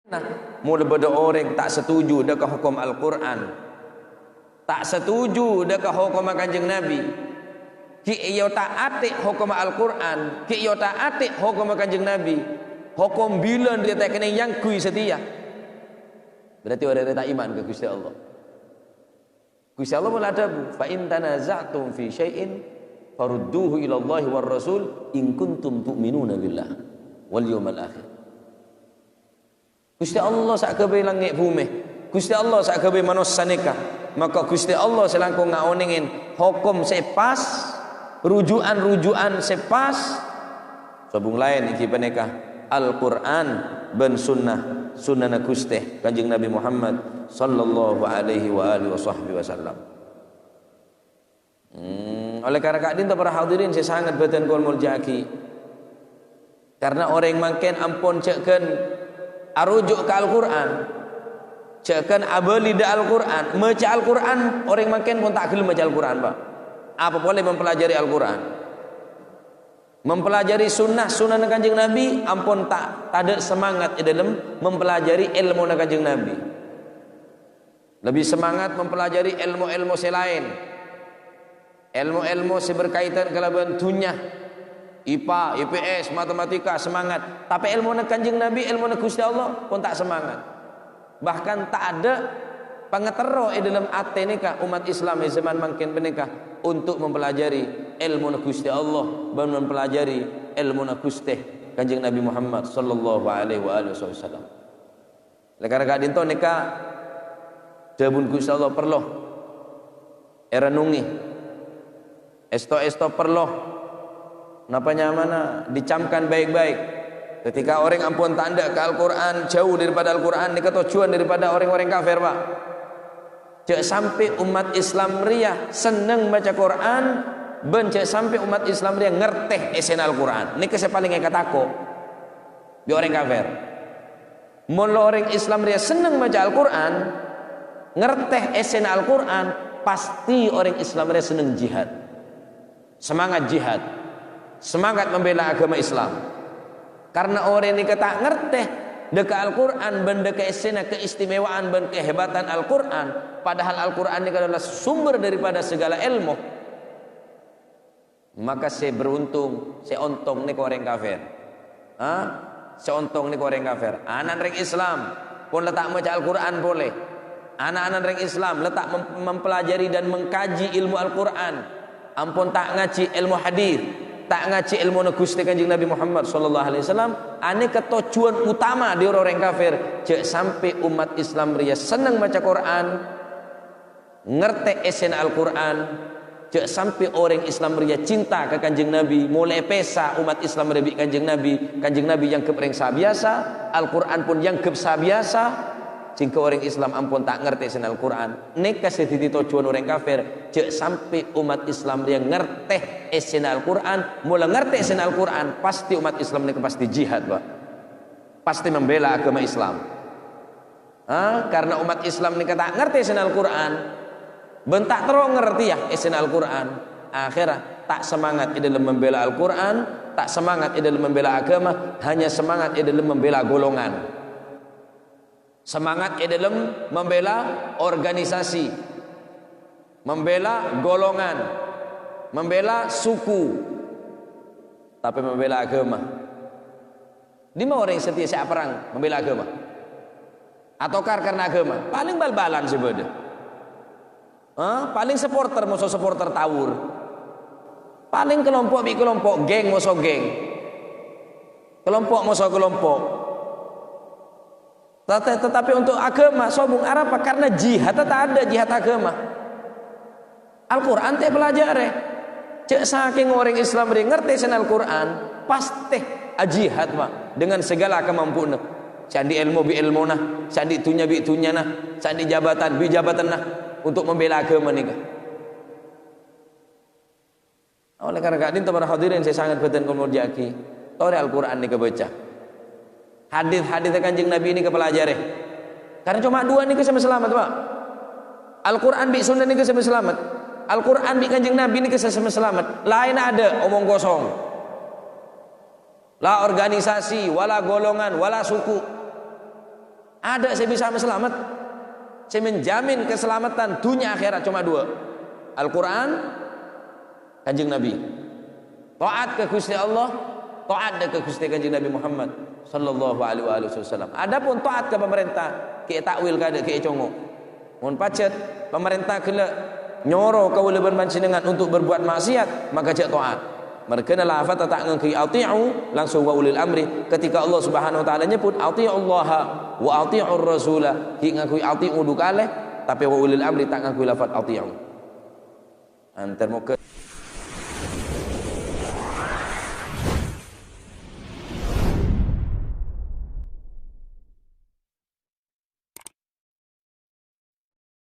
Nah, mula beda orang tak setuju dengan hukum Al-Quran, tak setuju dengan hukum Kanjeng Nabi. Ki iyo tak atik hukum Al-Quran, ki iyo tak atik hukum Kanjeng Nabi. Hukum bila dia tak kena yang kui setia. Berarti orang yang tak iman ke Gusti Allah. Gusti Allah mula adabu, fa in tanaza'tum fi syai'in farudduhu ila Allah war Rasul in kuntum tu'minuna billah wal yawmal akhir. Gusti Allah sak kebe langit bumi, Gusti Allah sak kebe manusia nikah, maka Gusti Allah selangkung ngaoningin hukum sepas, rujukan sepas, sabung lain iki penikah Al-Quran ben sunnah Gusti Kanjeng Nabi Muhammad sallallahu alaihi wa alihi wasallam. Oleh karena kadin para hadirin saya sangat beten kul muljaki, karena orang makin ampun cekkan arujuk ke Al-Quran, cekkan abali da Al-Quran, maca Al-Quran, orang makin pun tak gelem maca Al-Quran, Pak. Apa boleh mempelajari Al-Quran, mempelajari sunnah Kanjeng Nabi, ampun tak ada semangat di dalam mempelajari ilmu Kanjeng Nabi. Lebih semangat mempelajari ilmu-ilmu selain, ilmu-ilmu berkaitan kelaban dunia, IPA, IPS, matematika, semangat. Tapi ilmu Kanjeng Nabi, ilmu Gusti Allah pun tak semangat. Bahkan tak ada pengetero di dalam ate nikah umat Islam di zaman makin menikah untuk mempelajari ilmu Gusti Allah dan mempelajari ilmu Gusti Kanjeng Nabi Muhammad sallallahu alaihi wasallam. Lekar kadin to nikah debun Gusti Allah perlu erenungi esto perlu napanya mana dicamkan baik-baik. Ketika orang ampun tanda ke Al-Quran, jauh daripada Al-Quran, ini ketujuan daripada orang-orang kafir, Pak. Cek sampai umat Islam ria seneng baca Quran, ben cek sampai umat Islam ria ngerteh esen Al-Quran. Ini kesep paling katako di orang kafir. Mula orang Islam ria seneng baca Al-Quran, ngerteh esen Al-Quran, pasti orang Islam ria seneng jihad, semangat jihad, semangat membela agama Islam. Karena orang ini tak ngerti deka Al-Quran benda keesena keistimewaan dan kehebatan Al-Quran, padahal Al-Quran ini adalah sumber daripada segala ilmu. Maka saya beruntung, saya ontong nih ke orang kafir. Saya ontong nih ke orang kafir. Anak orang Islam pun letak baca Al-Quran boleh. Anak-anak orang Islam letak mempelajari dan mengkaji ilmu Al-Quran. Ampun tak ngaji ilmu hadis, tak ngaji ilmu Gusti Kanjeng Nabi Muhammad sallallahu alaihi wasallam, ane ketujuan utama di orang kafir, cek sampai umat Islam ria senang baca Quran, ngerti esen Al-Quran, cek sampai orang Islam ria cinta ke Kanjeng Nabi, mulai pesa umat Islam ria Kanjeng Nabi yang keperengsa biasa, Al-Quran pun yang kepsa biasa. Jika orang Islam ampun tak ngerti esen Al-Quran, neka setiti tujuan orang kafir, cek sampai umat Islam yang ngerti esen Al-Quran, mula ngerti esen Al-Quran, pasti umat Islam ini pasti jihad, Pak. Pasti membela agama Islam. Karena umat Islam ini tak ngerti esen Al-Quran, bentak terus ngerti ya esen Al-Quran, akhirnya tak semangat di dalam membela Al-Quran, tak semangat di dalam membela agama, hanya semangat di dalam membela golongan. Semangat di dalam membela organisasi, membela golongan, membela suku, tapi membela agama. Di mana orang yang setia siap perang membela agama? Atau karena agama? Paling bal-balan sebenarnya. Paling supporter musuh supporter tawur. Paling kelompok geng musuh geng. Kelompok musuh kelompok. Tetapi untuk agama sobung apa? Karena jihad tak ada jihad agama. Al-Quran tak pelajari. Cek saking orang Islam ngerti sen Al-Quran, pasti jihad, Pak, dengan segala kemampuan. Candi ilmu bi ilmu nah, candi tunya bi tunya nah, candi jabatan bi jabatan nah, untuk membela agama nih. Oleh karena kadin para hadirin saya sangat beten kul murjaki. Tahu Al-Quran nih kebaca. Hadis-hadis Kanjeng Nabi ini kepelajari. Karena cuma dua ini kesama selamat, Pak. Al-Quran bi sunnah ini kesama selamat. Al-Quran bi Kanjeng Nabi ini kesama selamat. Lain ada omong kosong. La organisasi, wala golongan, wala suku. Ada saya bisa selamat. Saya menjamin keselamatan dunia akhirat cuma dua. Al-Quran, Kanjeng Nabi. Taat ke Gusti Allah, taat ke Gusti Kanjeng Nabi Muhammad sallallahu alaihi wasallam. Adapun taat ke pemerintah, ke takwil kada ke congo. Mun pacet pemerintah kelak nyoro kaula berpanjenengan untuk berbuat maksiat, maka cek taat. Mereka adalah lafaz tak ngengki ati'u langsung wa ulil amri. Ketika Allah Subhanahu wa taala nyebut ati'ullah wa ati'ur rasulah, ki ngakui ati'u dukale, tapi wa ulil amri tak ngakui lafaz ati'u. Antar muka